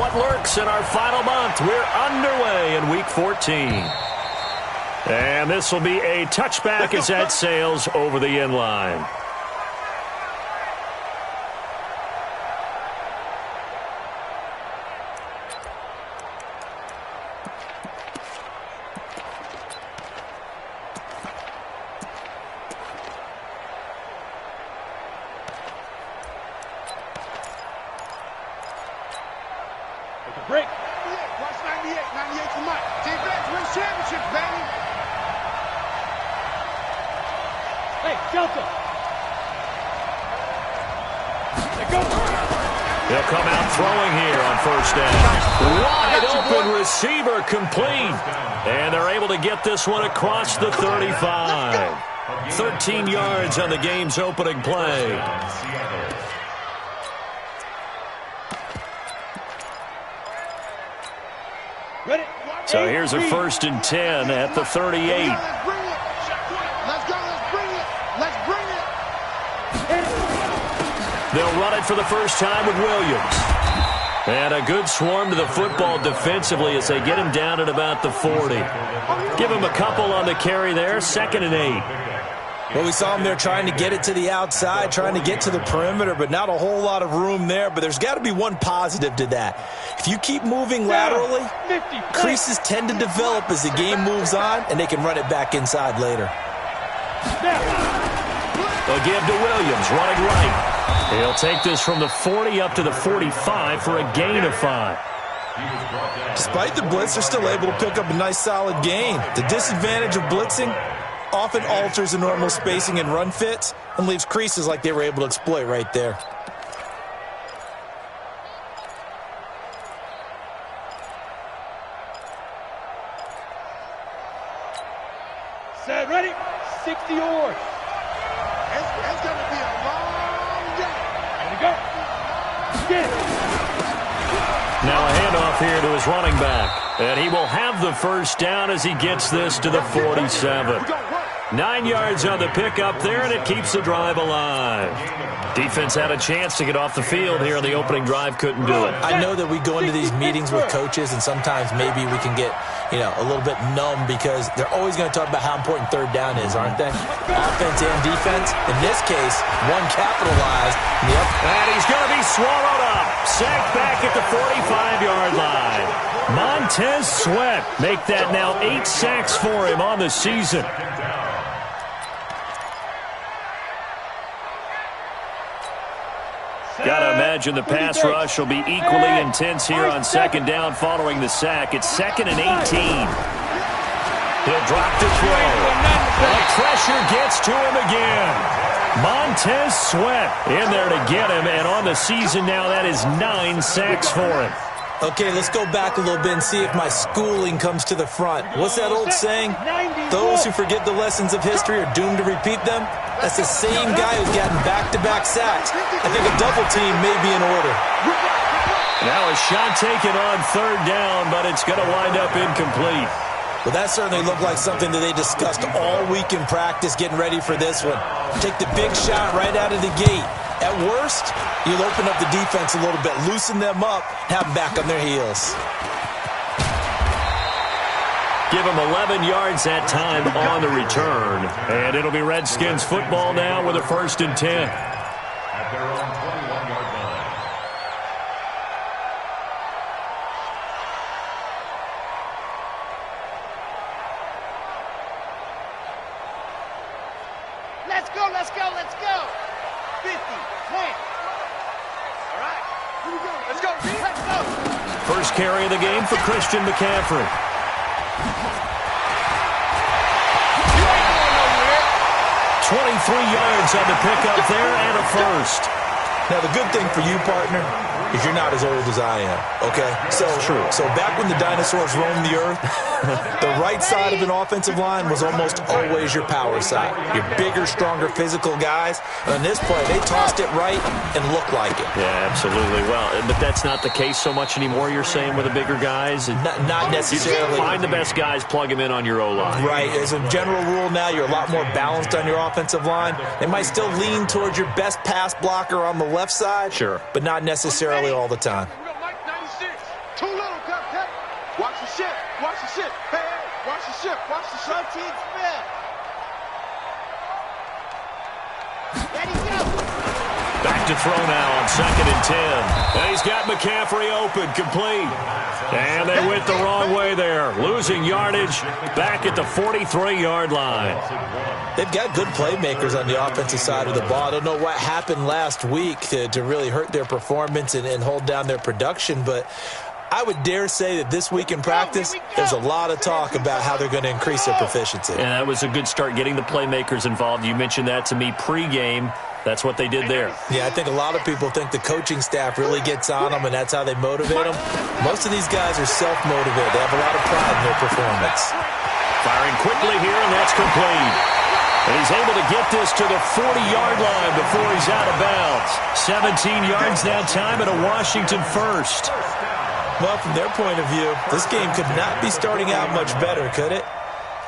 what lurks in our final month. We're underway in Week 14. And this will be a touchback as that sails over the end line. Break. Watch 98. 98 for Mike. Team Vets win championships, baby. Hey, Delta. There goes. They'll come out throwing here on first down. Wide open receiver complete. And they're able to get this one across the 35. 13 yards on the game's opening play. So here's a 1st and 10 at the 38. Let's go, let's bring it. Let's bring it. They'll run it for the first time with Williams. And a good swarm to the football defensively as they get him down at about the 40. Give him a couple on the carry there, 2nd and 8. Well, we saw him there trying to get it to the outside, trying to get to the perimeter, but not a whole lot of room there. But there's got to be one positive to that. If you keep moving laterally, creases tend to develop as the game moves on, and they can run it back inside later. They'll give to Williams, running right. He'll take this from the 40 up to the 45 for a gain of 5. Despite the blitz, they're still able to pick up a nice, solid gain. The disadvantage of blitzing often alters the normal spacing and run fits and leaves creases like they were able to exploit right there. Set, ready? 60 yards. It's going to be a long day. Ready, go. Get it. Now a handoff here to his running back. And he will have the first down as he gets this to the 47. 9 yards on the pickup there, and it keeps the drive alive. Defense had a chance to get off the field here on the opening drive, couldn't do it. I know that we go into these meetings with coaches, and sometimes maybe we can get, a little bit numb because they're always going to talk about how important third down is, aren't they? Offense and defense. In this case, one capitalized. And he's going to be swallowed up. Sacked back at the 45-yard line. Montez Sweat make that now 8 sacks for him on the season. Got to imagine the pass rush will be equally intense here on 2nd down following the sack. It's 2nd and 18. He'll drop to throw. The pressure gets to him again. Montez Sweat in there to get him, and on the season now that is 9 sacks for him. Okay, let's go back a little bit and see if my schooling comes to the front. What's that old saying? Those who forget the lessons of history are doomed to repeat them. That's the same guy who's gotten back-to-back sacks. I think a double team may be in order. Now a shot taken on 3rd down, but it's going to wind up incomplete. Well, that certainly looked like something that they discussed all week in practice getting ready for this one. Take the big shot right out of the gate. At worst, you'll open up the defense a little bit, loosen them up, have them back on their heels. Give them 11 yards that time on the return. And it'll be Redskins football now with a 1st and 10. At their own 21-yard line. Let's go, let's go, let's go. 50, 20. All right, here we go. Let's go, let's go. First carry of the game for Christian McCaffrey. 23 yards on the pickup there and a first. Now, the good thing for you, partner, is you're not as old as I am, okay? So back when the dinosaurs roamed the earth, the right side of an offensive line was almost always your power side. Your bigger, stronger, physical guys. And on this play, they tossed it right and looked like it. Yeah, absolutely. Well, but that's not the case so much anymore, you're saying, with the bigger guys? Not necessarily. You find the best guys, plug them in on your O-line. Right. As a general rule now, you're a lot more balanced on your offensive line. They might still lean towards your best pass blocker on the left side. Sure. But not necessarily all the time. Too little, cut. Watch the ship. Watch the ship. Hey, watch the ship. Watch the ship. Routine spin. Ready, go. Back to throw now on 2nd and 10. And he's got McCaffrey open, complete. And they went the wrong way there. Losing yardage back at the 43-yard line. They've got good playmakers on the offensive side of the ball. I don't know what happened last week to really hurt their performance and hold down their production, but I would dare say that this week in practice, there's a lot of talk about how they're going to increase their proficiency. And that was a good start, getting the playmakers involved. You mentioned that to me pregame. That's what they did there. Yeah, I think a lot of people think the coaching staff really gets on them, and that's how they motivate them. Most of these guys are self-motivated. They have a lot of pride in their performance. Firing quickly here, and that's complete. And he's able to get this to the 40-yard line before he's out of bounds. 17 yards that time and a Washington first. Well, from their point of view, this game could not be starting out much better, could it?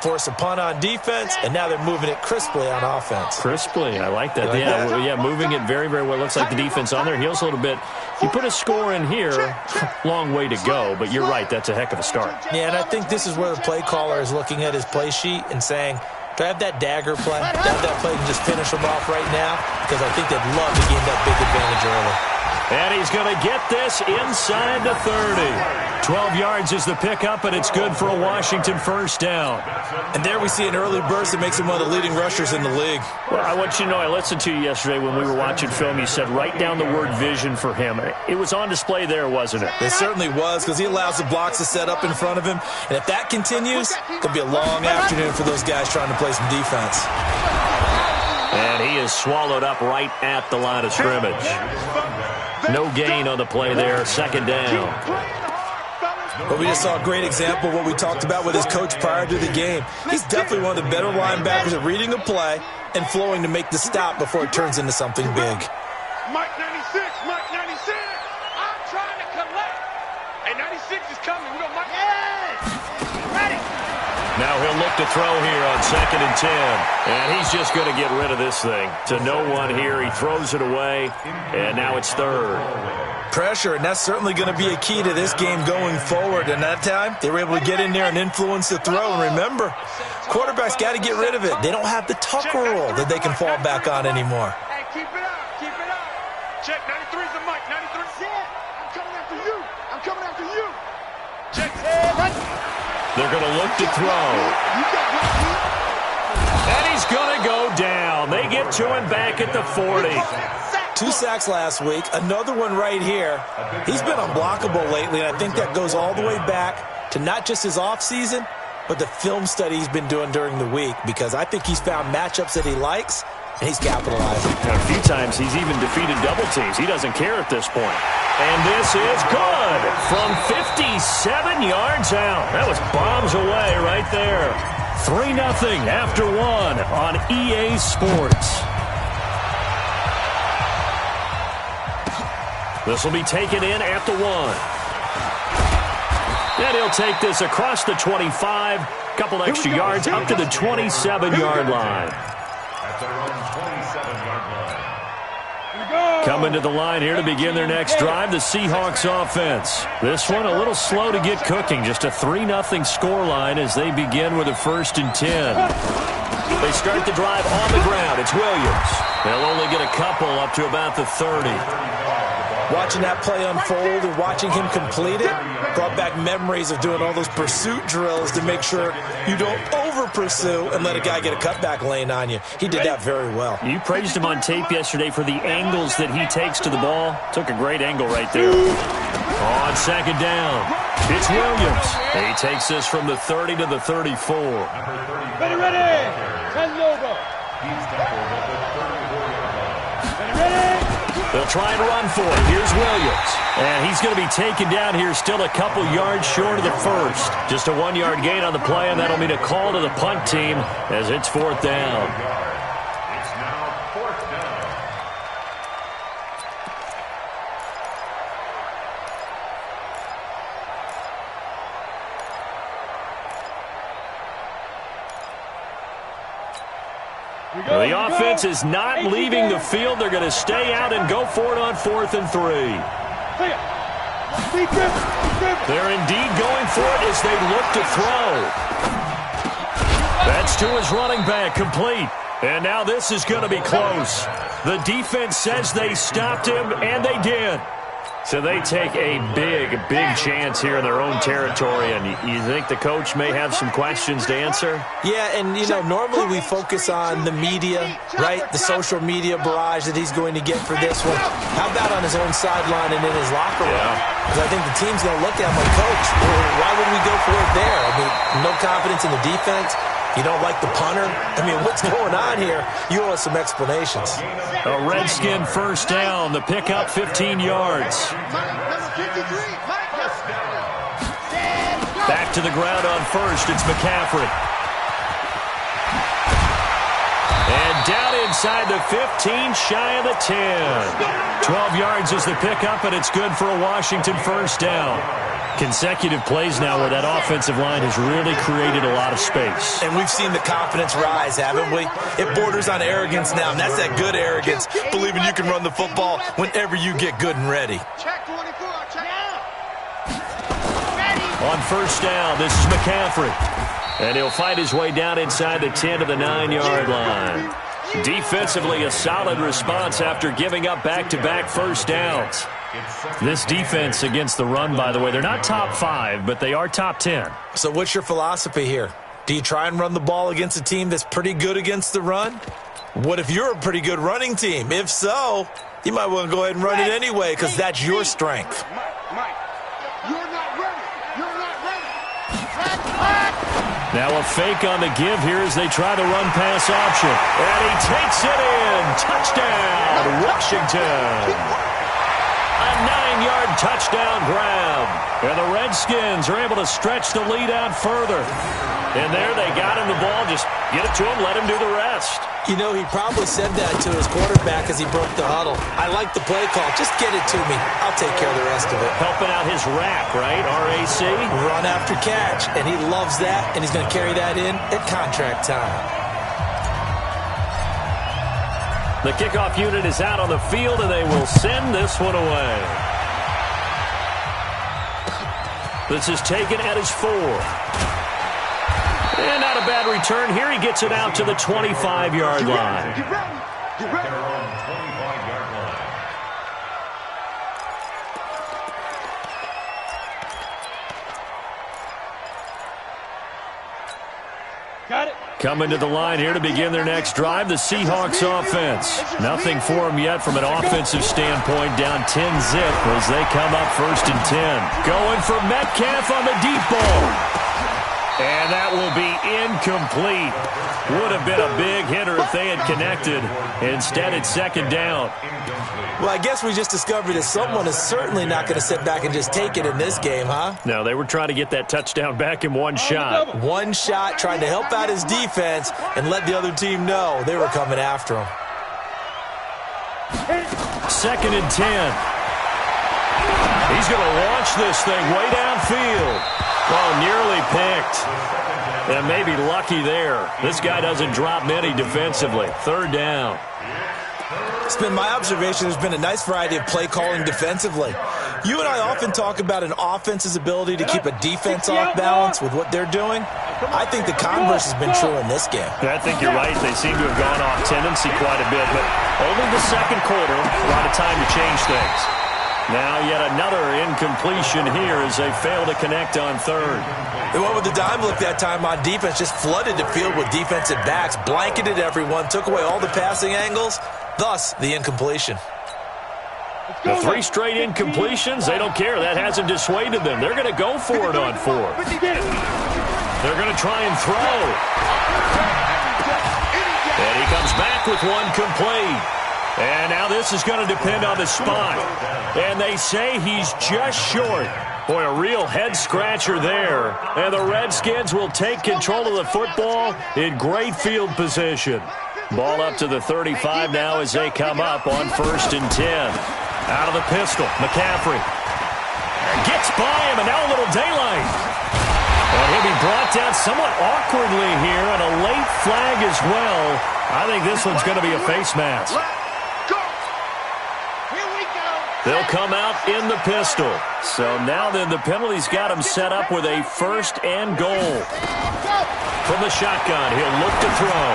Force a punt on defense, and now they're moving it crisply on offense. Crisply, I like that. Like that? Yeah, moving it very, very well. Looks like the defense on their heels a little bit. You put a score in here, long way to go, but you're right, that's a heck of a start. Yeah, and I think this is where the play caller is looking at his play sheet and saying, do I have that dagger play? Do I have that play to just finish them off right now? Because I think they'd love to gain that big advantage early. And he's going to get this inside the 30. 12 yards is the pickup, and it's good for a Washington first down. And there we see an early burst that makes him one of the leading rushers in the league. Well, I want you to know, I listened to you yesterday when we were watching film. You said write down the word vision for him. It was on display there, wasn't it? It certainly was, because he allows the blocks to set up in front of him. And if that continues, it could be a long afternoon for those guys trying to play some defense. And he is swallowed up right at the line of scrimmage. No gain on the play there, 2nd down. But we just saw a great example of what we talked about with his coach prior to the game. He's definitely one of the better linebackers at reading a play and flowing to make the stop before it turns into something big. Mike 96, Mike 96. I'm trying to collect. Hey, 96 is coming. We got Mike. Ready. Now he'll look to throw here on 2nd and 10. And he's just going to get rid of this thing. To no one here. He throws it away. And now it's 3rd. Pressure, and that's certainly going to be a key to this game going forward. And that time, they were able to get in there and influence the throw. And remember, quarterbacks got to get rid of it. They don't have the Tucker rule that they can fall back on anymore. Hey, keep it up, keep it up. Check, 93's the mic, 93. I'm coming after you. I'm coming after you. Check. They're going to look to throw. And he's going to go down. They get to him back at the 40. 2 sacks last week, another one right here. He's been unblockable lately, and I think that goes all the way back to not just his offseason, but the film study he's been doing during the week, because I think he's found matchups that he likes, and he's capitalizing. And a few times he's even defeated double teams. He doesn't care at this point. And this is good from 57 yards out. That was bombs away right there. 3-0 after 1 on EA Sports. This will be taken in at the 1. And he'll take this across the 25. Couple extra yards up to the 27-yard line. At their own 27-yard line. Coming to the line here to begin their next drive, the Seahawks offense. This one a little slow to get cooking. Just a 3-0 scoreline as they begin with a 1st and 10. They start the drive on the ground. It's Williams. They'll only get a couple up to about the 30. Watching that play unfold and watching him complete it brought back memories of doing all those pursuit drills to make sure you don't over-pursue and let a guy get a cutback lane on you. He did that very well. You praised him on tape yesterday for the angles that he takes to the ball. Took a great angle right there. On 2nd down, it's Williams. He takes this from the 30 to the 34. Ready, ready. 10 logo. He's tackled at the 34-yard line. Ready. They'll try and run for it. Here's Williams. And he's going to be taken down here, still a couple yards short of the 1st. Just a 1-yard gain on the play, and that'll mean a call to the punt team as it's 4th down. It's now 4th down. The offense is not leaving the field. They're going to stay out and go for it on 4th and 3. They're indeed going for it as they look to throw. That's to his running back, complete. And now this is going to be close. The defense says they stopped him, and they did. So they take a big chance here in their own territory, and you think the coach may have some questions to answer? Yeah, and, normally we focus on the media, right? The social media barrage that he's going to get for this one. How about on his own sideline and in his locker room? Because I think the team's going to look at him like, Coach, why would we go for it there? I mean, no confidence in the defense. You don't like the punter? I mean, what's going on here? You owe us some explanations. A Redskin first down. The pickup, 15 yards. Back to the ground on first. It's McCaffrey. And down inside the 15, shy of the 10. 12 yards is the pickup, and it's good for a Washington first down. Consecutive plays now where that offensive line has really created a lot of space. And we've seen the confidence rise, haven't we? It borders on arrogance now, and that's that good arrogance, believing you can run the football whenever you get good and ready. On first down, this is McCaffrey. And he'll fight his way down inside the 10 to the 9-yard line. Defensively, a solid response after giving up back-to-back first downs. This defense against the run, by the way, they're not top 5, but they are top 10. So what's your philosophy here? Do you try and run the ball against a team that's pretty good against the run? What if you're a pretty good running team? If so, you might want to go ahead and run it anyway because that's your strength. Mike, you're not ready. You're not ready. Now a fake on the give here as they try the run-pass option. And he takes it in. Touchdown, Washington. A 9-yard touchdown grab. And the Redskins are able to stretch the lead out further. And there they got him the ball. Just get it to him, let him do the rest. He probably said that to his quarterback as he broke the huddle. I like the play call. Just get it to me. I'll take care of the rest of it. Helping out his rack, right? RAC? Run after catch. And he loves that, and he's going to carry that in at contract time. The kickoff unit is out on the field, and they will send this one away. This is taken at his 4. And not a bad return here. He gets it out to the 25-yard line. Get ready. Get ready. They're on 25-yard line. Got it. Coming to the line here to begin their next drive, the Seahawks offense. Nothing for them yet from an offensive standpoint, down 10-zip as they come up first and 10. Going for Metcalf on the deep ball. And that will be incomplete. Would have been a big hitter if they had connected. Instead, it's second down. Well, I guess we just discovered that someone is certainly not going to sit back and just take it in this game, huh? No, they were trying to get that touchdown back in one shot. One shot, trying to help out his defense and let the other team know they were coming after him. Second and 10. He's going to launch this thing way downfield. Oh, nearly picked. And maybe lucky there. This guy doesn't drop many defensively. Third down. It's been my observation there's been a nice variety of play calling defensively. You and I often talk about an offense's ability to keep a defense off balance with what they're doing. I think the converse has been true in this game. I think you're right. They seem to have gone off tendency quite a bit, but only the second quarter, a lot of time to change things. Now yet another incompletion here as they fail to connect on third. They went with the dime look that time on defense, just flooded the field with defensive backs, blanketed everyone, took away all the passing angles, thus the incompletion. The 3 straight incompletions, they don't care. That hasn't dissuaded them. They're going to go for it on 4. They're going to try and throw. And he comes back with one complete. And now this is going to depend on the spot. And they say he's just short. Boy, a real head-scratcher there. And the Redskins will take control of the football in great field position. Ball up to the 35 now as they come up on first and 10. Out of the pistol, McCaffrey. Gets by him, and now a little daylight. And he'll be brought down somewhat awkwardly here, and a late flag as well. I think this one's going to be a face mask. They'll come out in the pistol. So now then the penalty's got him set up with a 1st and goal. From the shotgun, he'll look to throw.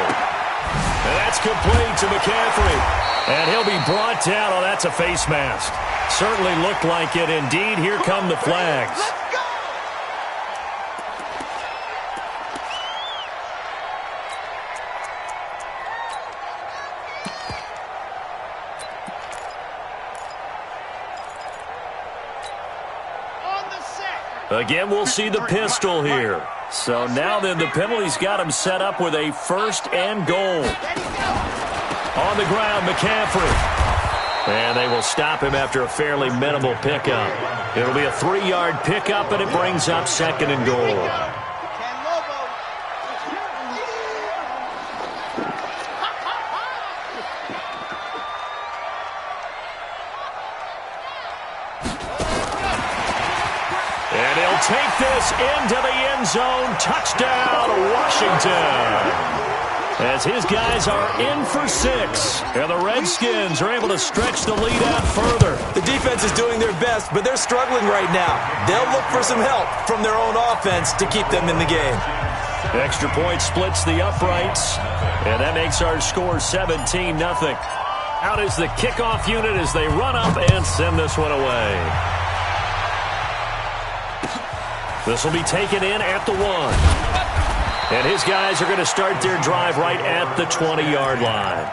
And that's complete to McCaffrey. And he'll be brought down. Oh, that's a face mask. Certainly looked like it. Indeed, here come the flags. Again, we'll see the pistol here. So now then, the penalty's got him set up with a 1st and goal. On the ground, McCaffrey. And they will stop him after a fairly minimal pickup. It'll be a 3-yard pickup, and it brings up 2nd and goal. Take this into the end zone. Touchdown, Washington. As his guys are in for 6. And the Redskins are able to stretch the lead out further. The defense is doing their best, but they're struggling right now. They'll look for some help from their own offense to keep them in the game. Extra point splits the uprights. And that makes our score 17-0. Out is the kickoff unit as they run up and send this one away. This will be taken in at the 1. And his guys are going to start their drive right at the 20-yard line.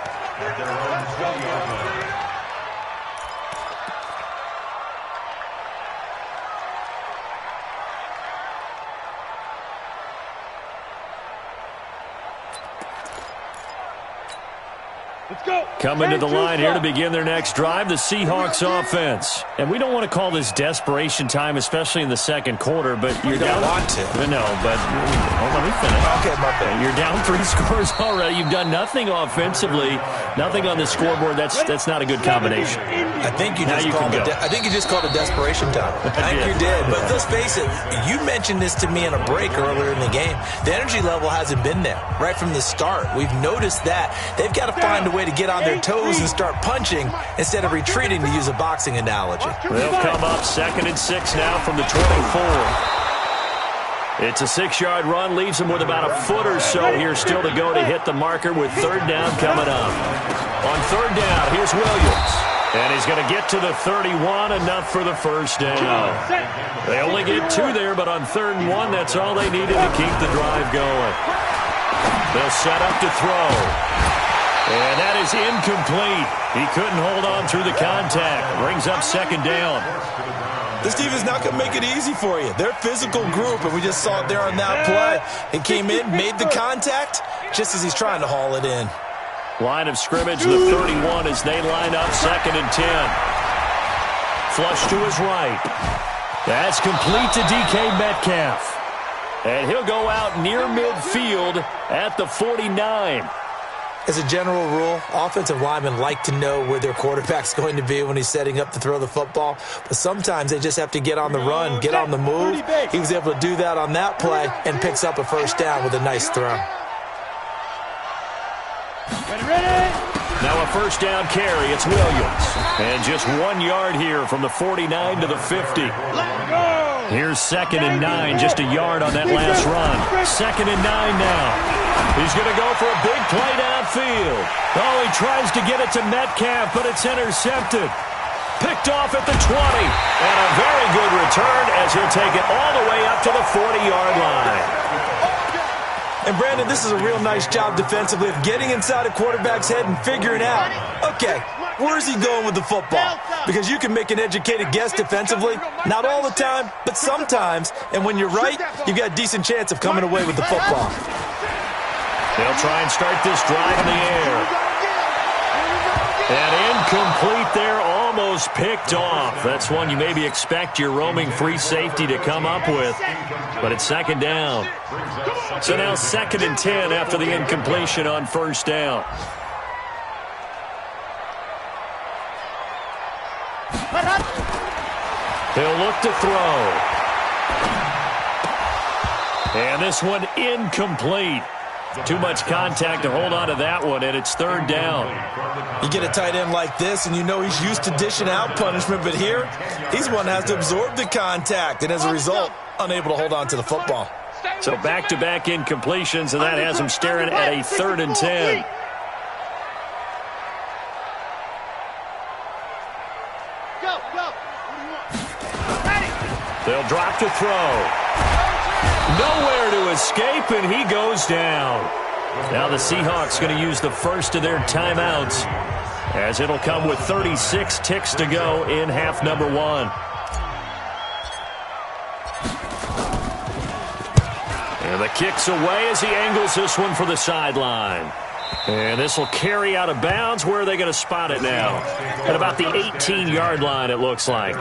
Let's go. Coming to the line here to begin their next drive, the Seahawks offense. And we don't want to call this desperation time, especially in the second quarter, but you're down. Want to. No, but let me finish. Okay, my bad. You're down 3 scores already. You've done nothing offensively, nothing on the scoreboard. That's not a good combination. I think you just called it desperation time. I think you did. But let's face it, you mentioned this to me in a break earlier in the game. The energy level hasn't been there right from the start. We've noticed that. They've got to find a way to get on their toes and start punching instead of retreating, to use a boxing analogy. They'll come up 2nd and 6 now from the 24. It's a 6-yard run, leaves them with about a foot or so here still to go to hit the marker with 3rd down coming up. On 3rd down, here's Williams. And he's going to get to the 31, enough for the 1st down. They only get 2 there, but on 3rd and 1, that's all they needed to keep the drive going. They'll set up to throw. And that is incomplete. He couldn't hold on through the contact. Brings up 2nd down. This defense is not going to make it easy for you. They're a physical group, and we just saw it there on that play. He came in, made the contact, just as he's trying to haul it in. Line of scrimmage, the 31, as they line up 2nd and 10. Flush to his right. That's complete to DK Metcalf. And he'll go out near midfield at the 49. As a general rule, offensive linemen like to know where their quarterback's going to be when he's setting up to throw the football. But sometimes they just have to get on the run, get on the move. He was able to do that on that play and picks up a 1st down with a nice throw. Now a 1st down carry. It's Williams. And just 1 yard here from the 49 to the 50. Here's 2nd and 9, just a yard on that last run. 2nd and 9 now. He's going to go for a big play downfield. Oh, he tries to get it to Metcalf, but it's intercepted. Picked off at the 20. And a very good return as he'll take it all the way up to the 40-yard line. And, Brandon, this is a real nice job defensively of getting inside a quarterback's head and figuring out, okay, where's he going with the football? Because you can make an educated guess defensively, not all the time, but sometimes. And when you're right, you've got a decent chance of coming away with the football. They'll try and start this drive in the air. And incomplete there, almost picked off. That's one you maybe expect your roaming free safety to come up with. But it's 2nd down. So now 2nd and 10 after the incompletion on 1st down. He'll look to throw. And this one incomplete. Too much contact to hold on to that one, and it's third down. You get a tight end like this, and you know he's used to dishing out punishment, but here, he's one that has to absorb the contact, and as a result, unable to hold on to the football. So back-to-back incompletions, and that has him staring at a 3rd and 10. They'll drop to throw. Nowhere to escape, and he goes down. Now the Seahawks going to use the first of their timeouts, as it'll come with 36 ticks to go in half number 1. And the kick's away as he angles this one for the sideline. And this will carry out of bounds. Where are they going to spot it now? At about the 18-yard line, it looks like.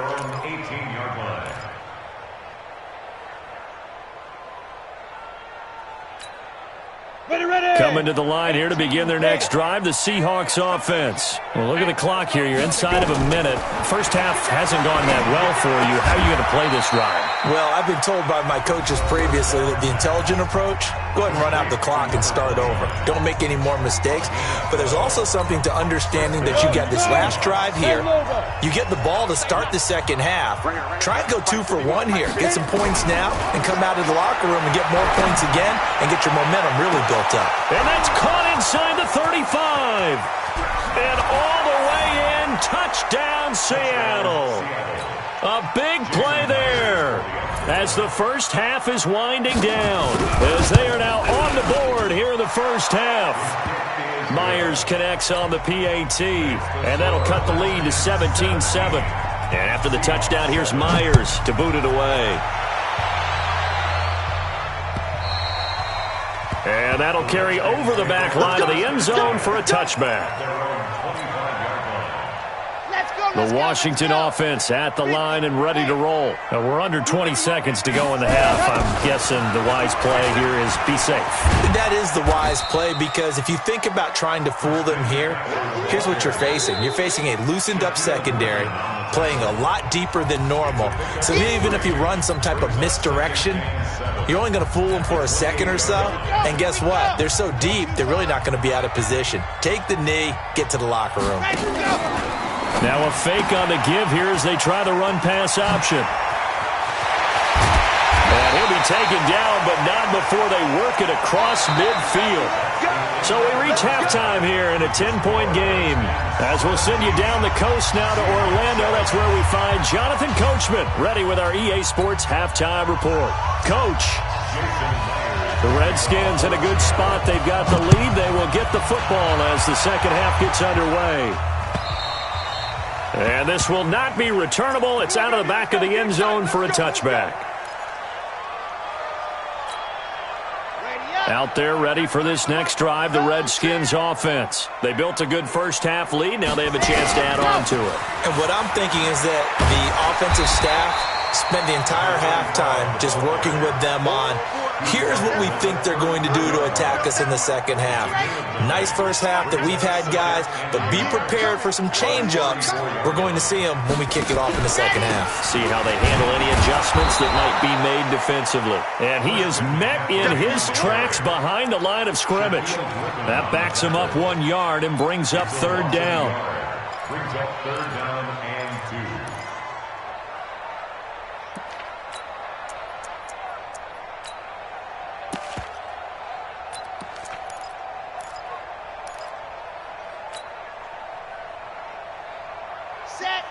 Coming to the line here to begin their next drive, the Seahawks offense. Well, look at the clock here. You're inside of a minute. First half hasn't gone that well for you. How are you going to play this drive? Well, I've been told by my coaches previously that the intelligent approach, go ahead and run out the clock and start over. Don't make any more mistakes. But there's also something to understanding that you got this last drive here. You get the ball to start the second half. Try and go 2 for 1 here. Get some points now and come out of the locker room and get more points again and get your momentum really built up. And that's caught inside the 35. And all the way in, touchdown Seattle. A big play there as the first half is winding down, as they are now on the board here in the first half. Myers connects on the PAT, and that'll cut the lead to 17-7. And after the touchdown, here's Myers to boot it away. And that'll carry over the back line of the end zone for a touchback. The Washington offense at the line and ready to roll. Now we're under 20 seconds to go in the half. I'm guessing the wise play here is be safe. That is the wise play, because if you think about trying to fool them here, here's what you're facing. You're facing a loosened up secondary, playing a lot deeper than normal. So even if you run some type of misdirection, you're only going to fool them for a second or so. And guess what? They're so deep, they're really not going to be out of position. Take the knee, get to the locker room. Now a fake on the give here as they try the run-pass option. And he'll be taken down, but not before they work it across midfield. So we reach halftime here in a 10-point game. As we'll send you down the coast now to Orlando, that's where we find Jonathan Coachman, ready with our EA Sports Halftime Report. Coach, the Redskins in a good spot. They've got the lead. They will get the football as the second half gets underway. And this will not be returnable. It's out of the back of the end zone for a touchback. Out there ready for this next drive, the Redskins offense. They built a good first half lead. Now they have a chance to add on to it. And what I'm thinking is that the offensive staff spent the entire halftime just working with them on, here's what we think they're going to do to attack us in the second half. Nice first half that we've had, guys, but be prepared for some change-ups. We're going to see them when we kick it off in the second half. See how they handle any adjustments that might be made defensively. And he is met in his tracks behind the line of scrimmage. That backs him up 1 yard and brings up third down. Brings up third down and 2. Set,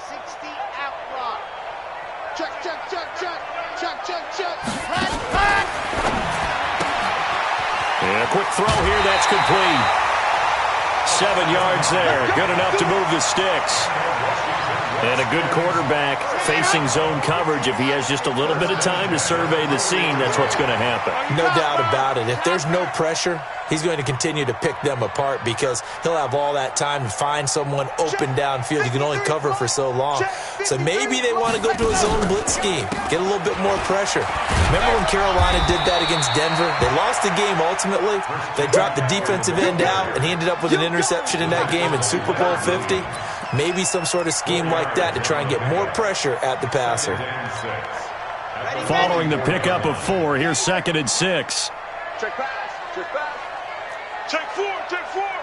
60 out block. Check. Hot. And a quick throw here, that's complete. 7 yards there, good enough to move the sticks. And a good quarterback facing zone coverage. If he has just a little bit of time to survey the scene, that's what's going to happen. No doubt about it. If there's no pressure, he's going to continue to pick them apart because he'll have all that time to find someone open downfield. You can only cover for so long. So maybe they want to go to a zone blitz scheme, get a little bit more pressure. Remember when Carolina did that against Denver? They lost the game ultimately. They dropped the defensive end out, and he ended up with an interception in that game in Super Bowl 50. Maybe some sort of scheme like that to try and get more pressure at the passer. Following the pickup of 4, here's 2nd and 6. Check pass. Take four, take four.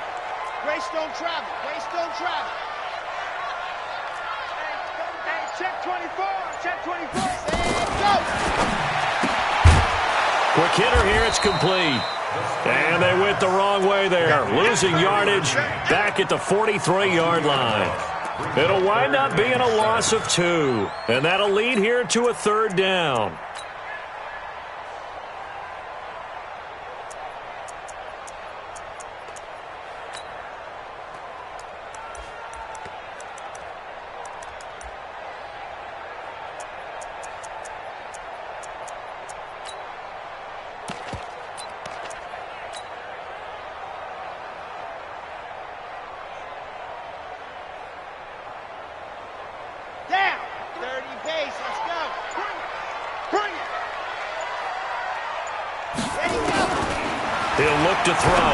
Grace don't travel, Grace don't travel. Hey, check 24, check 24. Go. Quick hitter here, it's complete. And they went the wrong way there, losing yardage back at the 43-yard line. It'll wind up being a loss of 2, and that'll lead here to a 3rd down. He'll look to throw.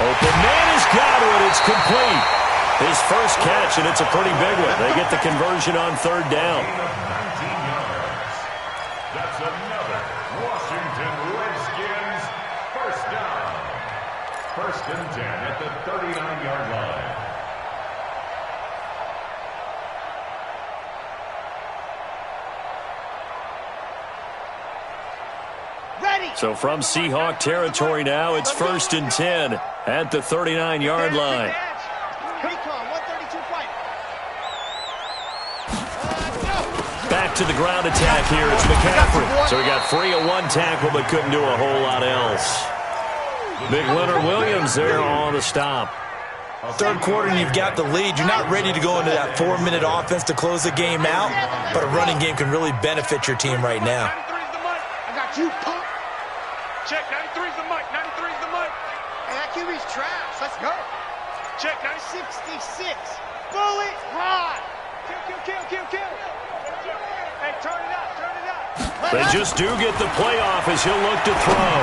Open man has got it. It's complete. His first catch, and it's a pretty big one. They get the conversion on 3rd down. That's another Washington Redskins first down. 1st and 10 at the 39-yard line. So from Seahawk territory now, it's 1st and 10 at the 39-yard line. Back to the ground attack here. It's McCaffrey. So he got free of 1 tackle but couldn't do a whole lot else. Big Leonard Williams there on the stop. 3rd quarter and you've got the lead. You're not ready to go into that 4-minute offense to close the game out, but a running game can really benefit your team right now. I got you, punk. Check, 93's the mic, 93's the mic. And that QB's trash. Let's go. Check, 66. Bullet high. Kill. Hey, turn it up. They just do get the playoff as he'll look to throw.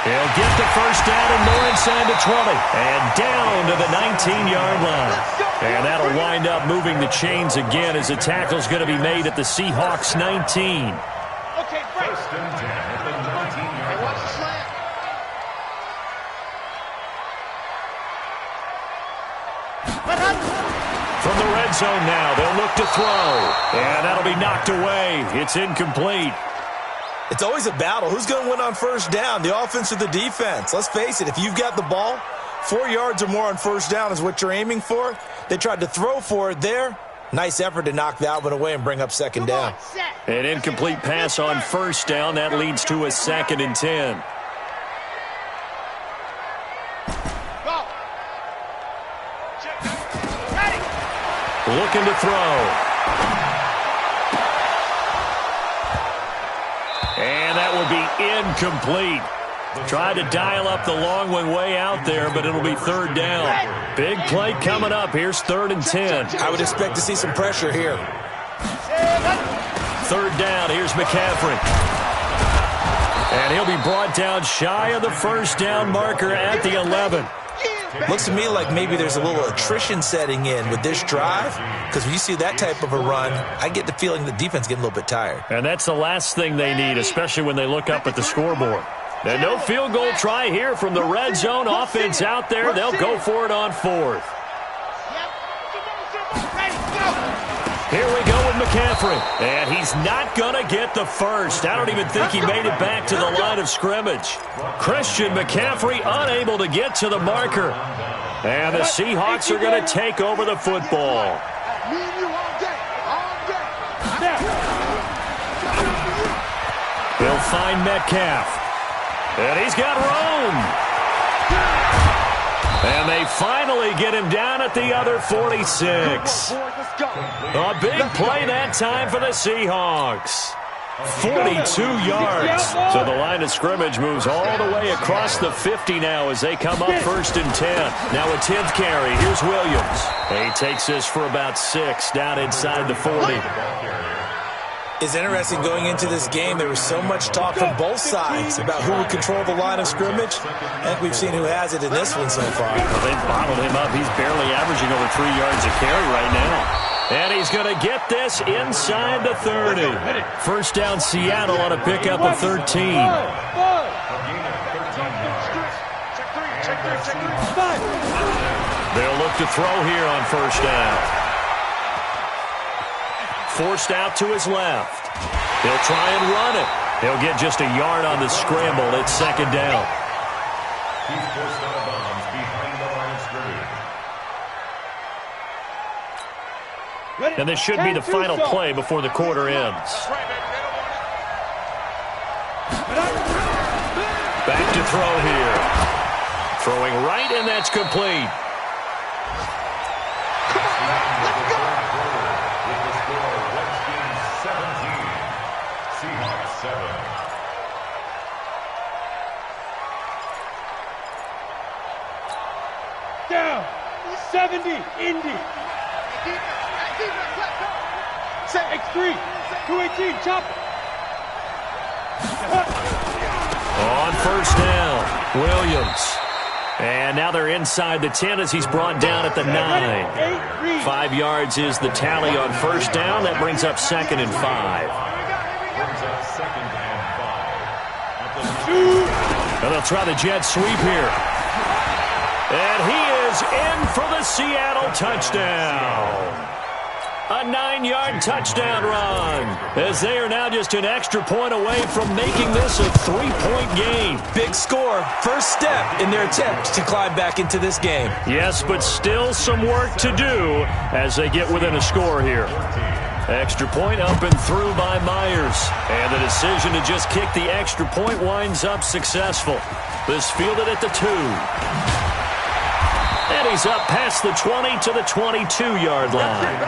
He'll get the first down and more inside the 20. And down to the 19-yard line. And that'll wind up moving the chains again as the tackle's going to be made at the Seahawks 19. Okay, break. 1st and 10 at the 19-yard line. Watch the slant. From the red zone now, they'll look to throw. And that'll be knocked away. It's incomplete. It's always a battle. Who's going to win on 1st down, the offense or the defense? Let's face it, if you've got the ball, 4 yards or more on 1st down is what you're aiming for. They tried to throw for it there. Nice effort to knock that one away and bring up 2nd down. An incomplete pass on 1st down. That leads to a 2nd and 10. Looking to throw. And that will be incomplete. Tried to dial up the long one way out there, but it'll be 3rd down. Big play coming up. Here's 3rd and 10. I would expect to see some pressure here. 3rd down. Here's McCaffrey. And he'll be brought down shy of the 1st down marker at the 11. Looks to me like maybe there's a little attrition setting in with this drive, because when you see that type of a run, I get the feeling the defense getting a little bit tired. And that's the last thing they need, especially when they look up at the scoreboard. And no field goal try here from the red zone. Offense out there. They'll go for it on 4th. Here we go with McCaffrey. And he's not going to get the first. I don't even think he made it back to the line of scrimmage. Christian McCaffrey unable to get to the marker. And the Seahawks are going to take over the football. They'll find Metcalf. And he's got room. And they finally get him down at the other 46. A big play that time for the Seahawks. 42 yards. So the line of scrimmage moves all the way across the 50 now as they come up 1st and 10. Now a 10th carry. Here's Williams. He takes this for about 6 down inside the 40. It's interesting going into this game. There was so much talk from both sides about who would control the line of scrimmage. And we've seen who has it in this one so far. Well, they've bottled him up. He's barely averaging over 3 yards a carry right now. And he's going to get this inside the 30. 1st down Seattle on a pickup of 13. They'll look to throw here on first down. Forced out to his left. He'll try and run it. He'll get just a yard on the scramble. It's second down. He's forced out of bounds behind the line of scrimmage. And this should be the final play before the quarter ends. Back to throw here. Throwing right, and that's complete. Seahawks 7. Down. 70. Indy. Set X3. 218. Chop. On first down, Williams. And now they're inside the 10 as he's brought down at the 9. 5 yards is the tally on first down. That brings up second and 5. And they'll try the jet sweep here. And he is in for the Seattle touchdown. A 9-yard touchdown run, as they are now just an extra point away from making this a 3-point game. Big score. First step in their attempt to climb back into this game. Yes, but still some work to do as they get within a score here. Extra point up and through by Myers. And the decision to just kick the extra point winds up successful. This fielded at the 2. And he's up past the 20 to the 22-yard line.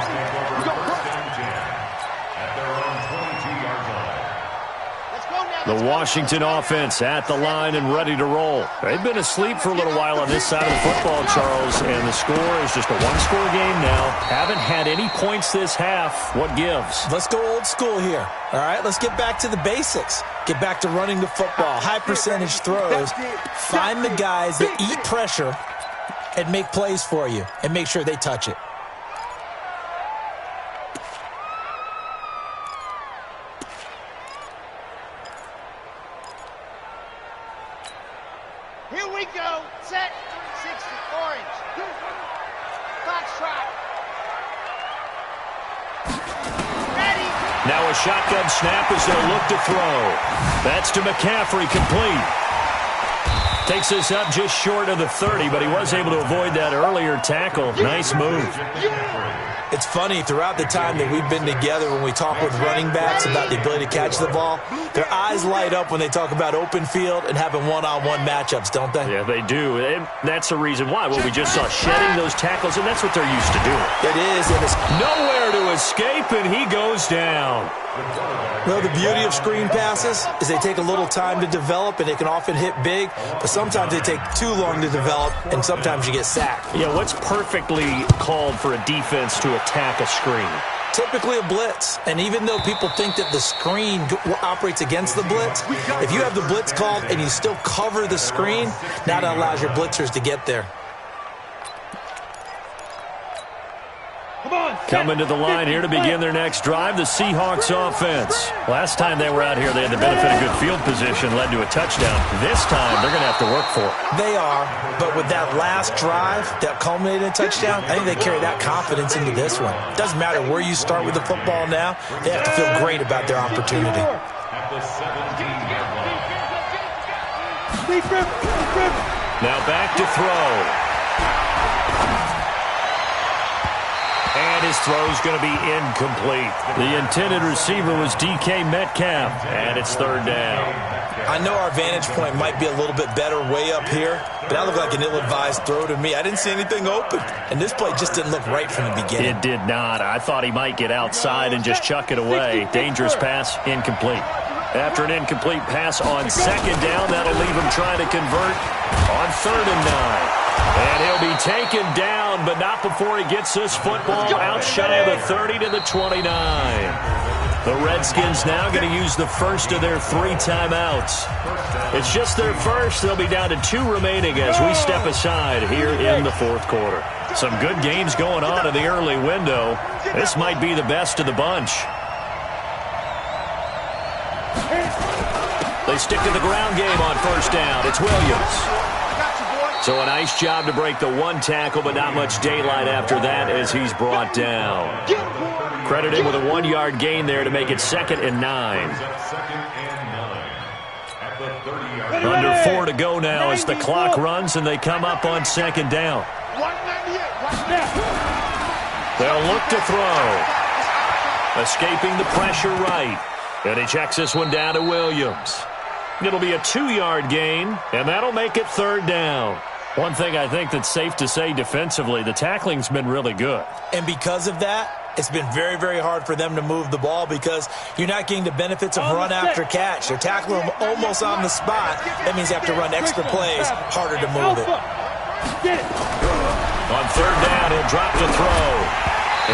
The Washington offense at the line and ready to roll. They've been asleep for a little while on this side of the football, Charles, and the score is just a one-score game now. Haven't had any points this half. What gives? Let's go old school here. All right, let's get back to the basics. Get back to running the football, high percentage throws. Find the guys that eat pressure and make plays for you and make sure they touch it. Here we go. Set. 60. Orange. Foxtrot. Ready. Now a shotgun snap as they'll look to throw. That's to McCaffrey, complete. Takes us up just short of the 30, but he was able to avoid that earlier tackle. Nice move. It's funny, throughout the time that we've been together, when we talk with running backs about the ability to catch the ball, their eyes light up when they talk about open field and having one-on-one matchups, don't they? Yeah, they do. And that's the reason why. Well, we just saw shedding those tackles, and that's what they're used to doing. It is, and it's nowhere to escape, and he goes down. Well, the beauty of screen passes is they take a little time to develop, and they can often hit big, but sometimes they take too long to develop, and sometimes you get sacked. Yeah, what's perfectly called for a defense to attack a screen? Typically a blitz, and even though people think that the screen operates against the blitz, if you have the blitz called and you still cover the screen, that allows your blitzers to get there. Coming to the line here to begin their next drive, the Seahawks offense. Last time they were out here, they had the benefit of good field position, led to a touchdown. This time, they're going to have to work for it. They are, but with that last drive that culminated in a touchdown, I think they carry that confidence into this one. Doesn't matter where you start with the football now, they have to feel great about their opportunity. Now back to throw. And his throw's going to be incomplete. The intended receiver was DK Metcalf, and it's third down. I know our vantage point might be a little bit better way up here, but that looked like an ill-advised throw to me. I didn't see anything open, and this play just didn't look right from the beginning. It did not. I thought he might get outside and just chuck it away. Dangerous pass, incomplete. After an incomplete pass on second down, that'll leave him trying to convert on 3rd and 9. And he'll be taken down, but not before he gets this football out shy of the 30 to the 29. The Redskins now going to use the first of their 3 timeouts. It's just their first. They'll be down to 2 remaining as we step aside here in the 4th quarter. Some good games going on in the early window. This might be the best of the bunch. They stick to the ground game on first down. It's Williams. So a nice job to break the one tackle, but not much daylight after that as he's brought down. Credit him with a 1-yard gain there to make it 2nd and 9. Under 4 to go now as the clock runs and they come up on 2nd down. They'll look to throw. Escaping the pressure right. And he checks this one down to Williams. It'll be a 2-yard gain, and that'll make it 3rd down. One thing I think that's safe to say defensively, the tackling's been really good. And because of that, it's been very, very hard for them to move the ball because you're not getting the benefits of run after catch. They're tackling them almost on the spot. That means you have to run extra plays, harder to move it. On 3rd down, he'll drop to throw.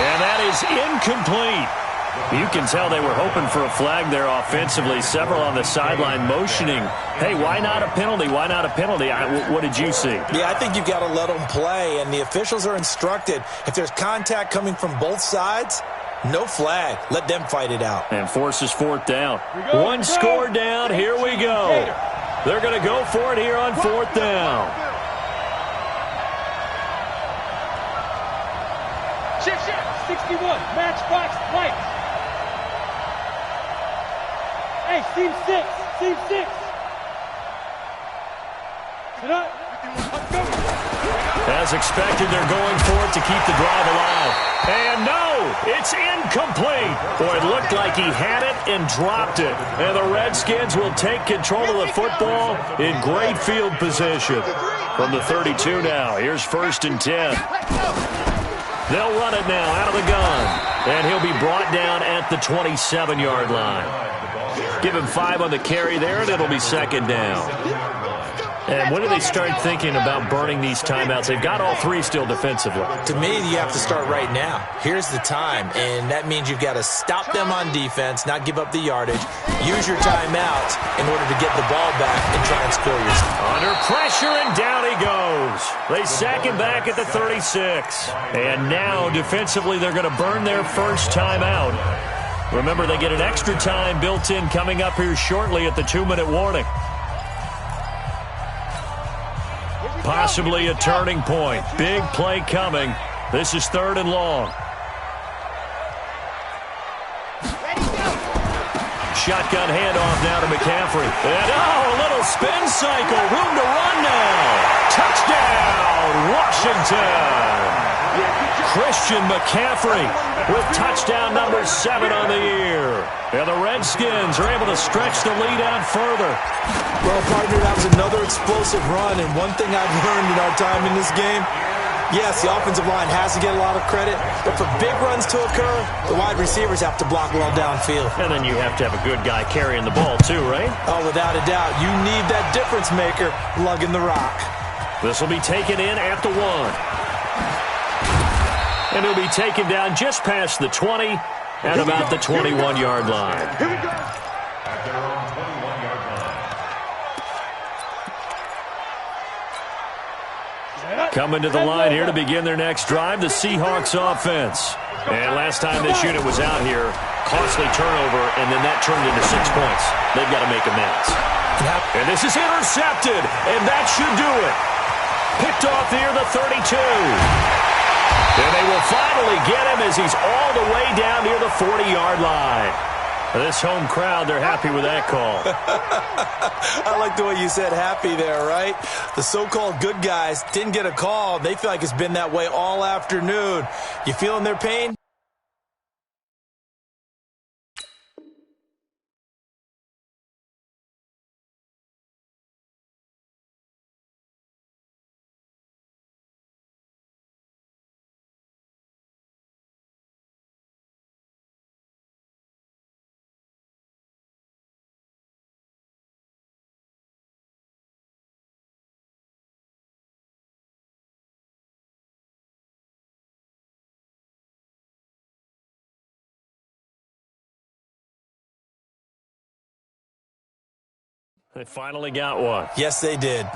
And that is incomplete. You can tell they were hoping for a flag there offensively. Several on the sideline motioning, hey, why not a penalty? Why not a penalty? What did you see? Yeah, I think you've got to let them play, and the officials are instructed. If there's contact coming from both sides, no flag. Let them fight it out. And forces 4th down. One score down. Here we go. They're going to go for it here on 4th down. Shift, 61, matchbox, lights. Hey, seam 6. Sit up. As expected, they're going for it to keep the drive alive. And no, it's incomplete. Boy, it looked like he had it and dropped it. And the Redskins will take control of the football in great field position. From the 32 now, here's 1st and 10. They'll run it now out of the gun. And he'll be brought down at the 27-yard line. Give him 5 on the carry there, and it'll be 2nd down. And when do they start thinking about burning these timeouts? They've got all 3 still defensively. To me, you have to start right now. Here's the time, and that means you've got to stop them on defense, not give up the yardage, use your timeouts in order to get the ball back and try and score yourself. Under pressure, and down he goes. They sack him back at the 36. And now, defensively, they're going to burn their first timeout. Remember, they get an extra time built in coming up here shortly at the 2-minute warning. Possibly a turning point. Big play coming. This is 3rd and long. Shotgun handoff now to McCaffrey. And a little spin cycle. Room to run now. Touchdown, Washington. Christian McCaffrey with touchdown number 7 on the year. And the Redskins are able to stretch the lead out further. Well, partner, that was another explosive run, and one thing I've learned in our time in this game, yes, the offensive line has to get a lot of credit, but for big runs to occur, the wide receivers have to block well downfield. And then you have to have a good guy carrying the ball too, right? Oh, without a doubt. You need that difference maker lugging the rock. This will be taken in at the 1. And he'll be taken down just past the 20 at about the 21-yard line. At their own 21-yard line. Coming to the line here to begin their next drive, the Seahawks offense. And last time this unit was out here, costly turnover, and then that turned into 6 points. They've got to make amends. And this is intercepted, and that should do it. Picked off here, the 32. And they will finally get him as he's all the way down near the 40-yard line. This home crowd, they're happy with that call. I like the way you said happy there, right? The so-called good guys didn't get a call. They feel like it's been that way all afternoon. You feeling their pain? They finally got one. Yes, they did.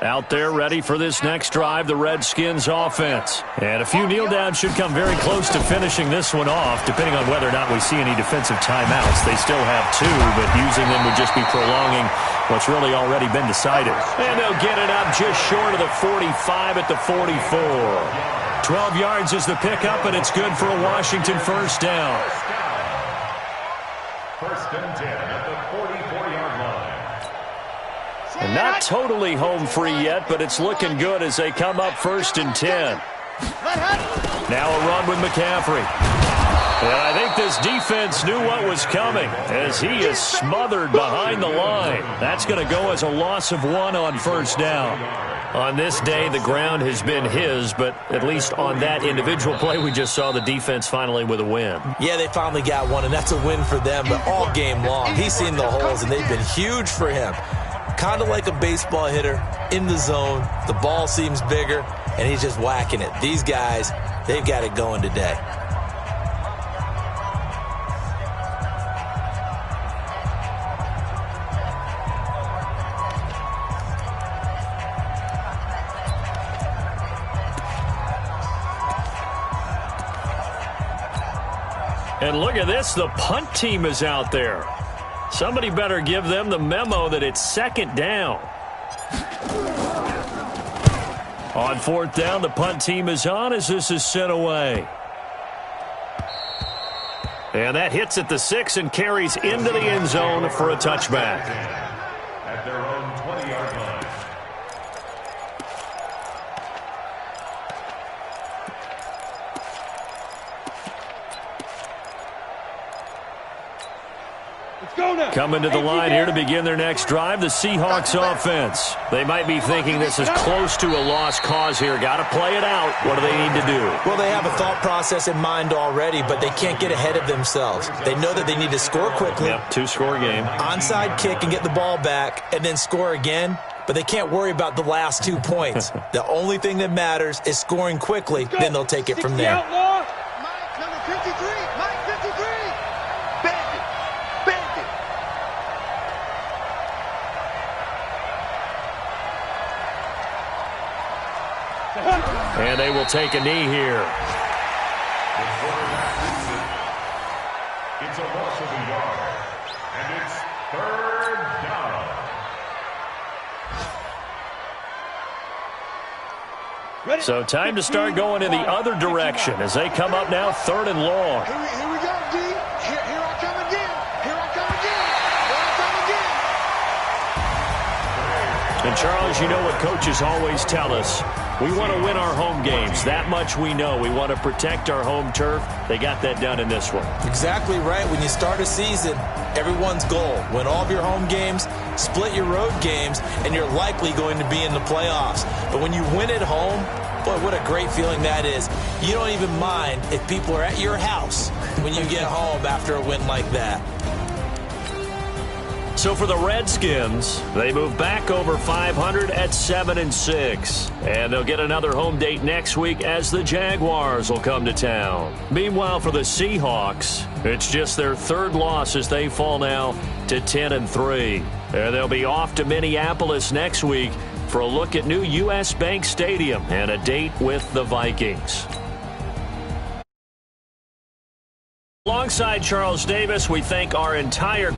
Out there ready for this next drive, the Redskins offense. And a few kneel downs should come very close to finishing this one off, depending on whether or not we see any defensive timeouts. They still have 2, but using them would just be prolonging what's really already been decided. And they'll get it up just short of the 45 at the 44. 12 yards is the pickup, and it's good for a Washington first down. First and 10 at the 44-yard line. And not totally home free yet, but it's looking good as they come up first and 10. Now a run with McCaffrey. And I think this defense knew what was coming as he is smothered behind the line. That's going to go as a loss of 1 on first down. On this day, the ground has been his, but at least on that individual play, we just saw the defense finally with a win. Yeah, they finally got one, and that's a win for them, but all game long, he's seen the holes, and they've been huge for him. Kind of like a baseball hitter in the zone. The ball seems bigger, and he's just whacking it. These guys, they've got it going today. And look at this, the punt team is out there. Somebody better give them the memo that it's second down. On fourth down, the punt team is on as this is sent away. And that hits at the 6 and carries into the end zone for a touchback. At their own 20-yard line. Coming to the line here to begin their next drive, the Seahawks offense. They might be thinking this is close to a lost cause here. Got to play it out. What do they need to do? Well, they have a thought process in mind already, but they can't get ahead of themselves. They know that they need to score quickly. Yep, 2-score game. Onside kick and get the ball back and then score again, but they can't worry about the last 2 points. The only thing that matters is scoring quickly, then they'll take it from there. Mike, number 53. Mike, 53. Bandit. Bandit. And they will take a knee here. It's a loss of a yard. And it's third down. So time to start going in the other direction as they come up now third and long. Here we go, D. Here I come again. Here I come again. Here I come again. And Charles, you know what coaches always tell us. We want to win our home games. That much we know. We want to protect our home turf. They got that done in this one. Exactly right. When you start a season, everyone's goal, win all of your home games, split your road games, and you're likely going to be in the playoffs. But when you win at home, boy, what a great feeling that is. You don't even mind if people are at your house when you get home after a win like that. So for the Redskins, they move back over 500 at 7-6. And they'll get another home date next week as the Jaguars will come to town. Meanwhile, for the Seahawks, it's just their third loss as they fall now to 10-3. And they'll be off to Minneapolis next week for a look at new U.S. Bank Stadium and a date with the Vikings. Alongside Charles Davis, we thank our entire